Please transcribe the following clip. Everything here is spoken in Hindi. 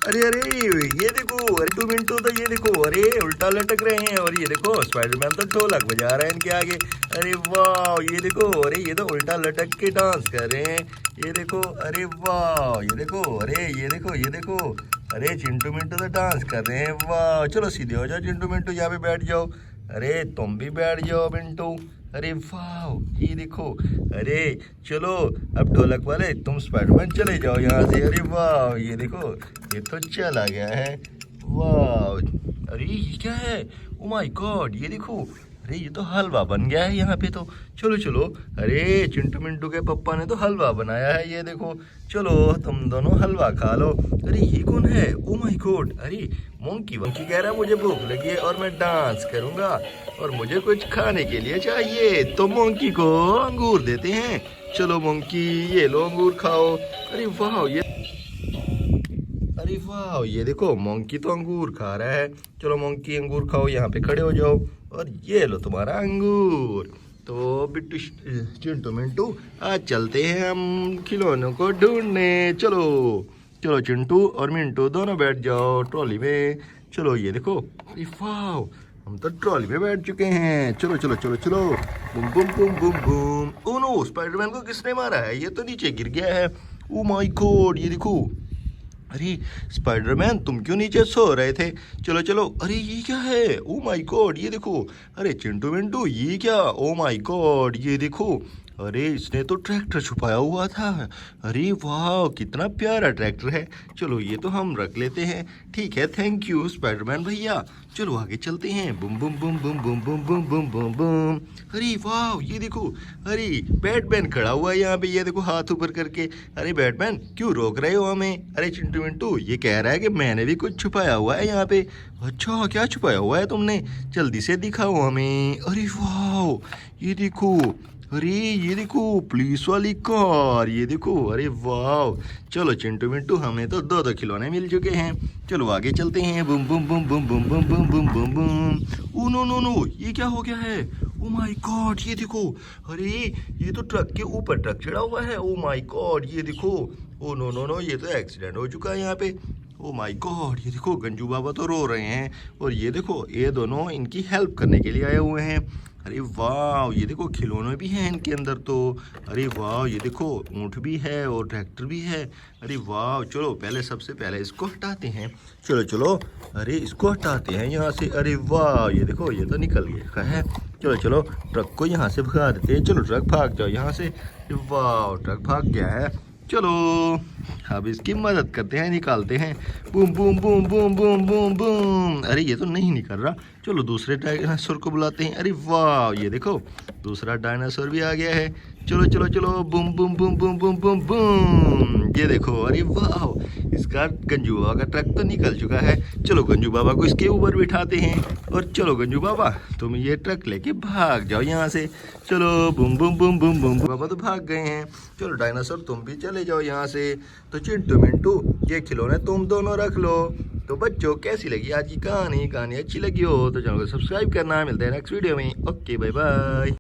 अरे अरे ये देखो, अरे टू मिनटू तो ये देखो, अरे उल्टा लटक रहे हैं। और ये देखो स्पाइडरमैन तो ढोलक बजा रहे हैं इनके आगे। अरे वाह ये देखो, अरे ये तो उल्टा लटक के डांस कर रहे हैं। ये देखो, अरे वाह ये देखो, अरे ये देखो ये देखो, अरे चिंटू मिंटू तो डांस कर रहे हैं। वाह चलो सीधे हो जाओ चिंटू मिंटू, यहाँ पे बैठ जाओ। अरे तुम भी बैठ जाओ मिंटू। अरे वाह ये देखो, अरे चलो अब ढोलक वाले तुम स्पाइडरमैन चले जाओ यहाँ से। अरे वाह ये देखो, ये तो चला गया है। वाह अरे ये क्या है, ओ माय गॉड ये देखो, अरे ये तो हलवा बन गया है यहाँ पे तो। चलो चलो, अरे चिंटू मिंटू के पापा ने तो हलवा बनाया है, ये देखो। चलो तुम दोनों हलवा खा लो। अरे ये कौन है, ओ माय गॉड, अरे मोंकी वंकी कह रहा है मुझे भूख लगी है और मैं डांस करूंगा और मुझे कुछ खाने के लिए चाहिए, तो मोंकी को अंगूर देते हैं। चलो मोंकी ये लो अंगूर खाओ। अरे वाह ये, अरे वाह ये देखो मोंकी तो अंगूर खा रहा है। चलो मोंकी अंगूर खाओ, यहाँ पे खड़े हो जाओ और ये लो तुम्हारा अंगूर। तो बिट्टू चिंटू मिंटू आज चलते हैं हम खिलौनों को ढूंढने। चलो चलो चिंटू और मिंटू दोनों बैठ जाओ ट्रॉली में। चलो ये देखो, अरे वाह हम तो ट्रॉली में बैठ चुके हैं। चलो चलो चलो चलो, boom boom boom boom boom. Oh no, Spiderman को किसने मारा है, ये तो नीचे गिर गया है। ओ माय गॉड ये देखो, अरे स्पाइडरमैन तुम क्यों नीचे सो रहे थे। चलो चलो, अरे ये क्या है, ओ माय गॉड ये देखो। अरे चिंटू मिंटू ये क्या, ओ माय गॉड ये देखो, अरे इसने तो ट्रैक्टर छुपाया हुआ था। अरे वाह कितना प्यारा ट्रैक्टर है। चलो ये तो हम रख लेते हैं। ठीक है, थैंक यू स्पाइडरमैन भैया। चलो आगे चलते हैं। बुम बुम बुम बुम बुम बुम बुम बुम बुम बुम। अरे वाह ये देखो, अरे बैटमैन खड़ा हुआ है यहाँ पे, ये देखो हाथ ऊपर करके। अरे बैटमैन क्यों रोक रहे हो हमें। अरे चिंटू मिंटू ये कह रहा है कि मैंने भी कुछ छुपाया हुआ है यहाँ पे। अच्छा क्या छुपाया हुआ है तुमने, जल्दी से दिखाओ हमें। अरे वाह ये देखो, अरे ये देखो पुलिस वाली कार, ये देखो। अरे वाह चलो चिंटू मिंटू हमें तो दो दो खिलौने मिल चुके हैं। चलो आगे चलते हैं। Bum Bum Bum Bum Bum Bum Bum Bum Bum Bum. Oh no no no ये क्या हो गया है, ओ माय गॉड ये देखो, अरे ये तो ट्रक के ऊपर ट्रक चढ़ा हुआ है। ओ माय गॉड ये देखो, ओ नो नो नो ये तो एक्सीडेंट हो चुका है यहाँ पे। ओ माय गॉड ये देखो, गंजू बाबा तो रो रहे हैं और ये देखो ये दोनों इनकी हेल्प करने के लिए आए हुए हैं। अरे वाह ये देखो खिलौने भी हैं इनके अंदर तो। अरे वाह ये देखो ऊँट भी है और ट्रैक्टर भी है। अरे वाह चलो पहले सबसे पहले इसको हटाते हैं। चलो चलो, अरे इसको हटाते हैं यहाँ से। अरे वाह ये देखो ये तो निकल गया है। चलो चलो ट्रक को यहाँ से भगा देते हैं। चलो ट्रक भाग जाओ यहाँ से। वाह ट्रक भाग गया है। चलो अब इसकी मदद करते हैं, निकालते हैं। Boom boom boom boom boom boom boom. अरे ये तो नहीं निकल रहा। चलो दूसरे डायनासोर को बुलाते हैं। अरे वाह ये देखो दूसरा डायनासोर भी आ गया है। चलो चलो चलो, boom boom boom boom boom boom boom. ये देखो, अरे वाह इसका गंजू बाबा का ट्रक तो निकल चुका है। चलो गंजू बाबा को इसके ऊपर बिठाते हैं और चलो गंजू बाबा तुम ये ट्रक लेके भाग जाओ यहाँ से। चलो boom boom boom boom boom. बाबा तो भाग गए हैं। चलो डायनासोर तुम भी चले जाओ यहाँ से। तो चिंटू मिंटू ये खिलौने तुम दोनों रख लो। तो बच्चों कैसी लगी आज की कहानी अच्छी लगी हो तो चैनल को सब्सक्राइब करना। मिलते हैं नेक्स्ट वीडियो में। Okay bye bye.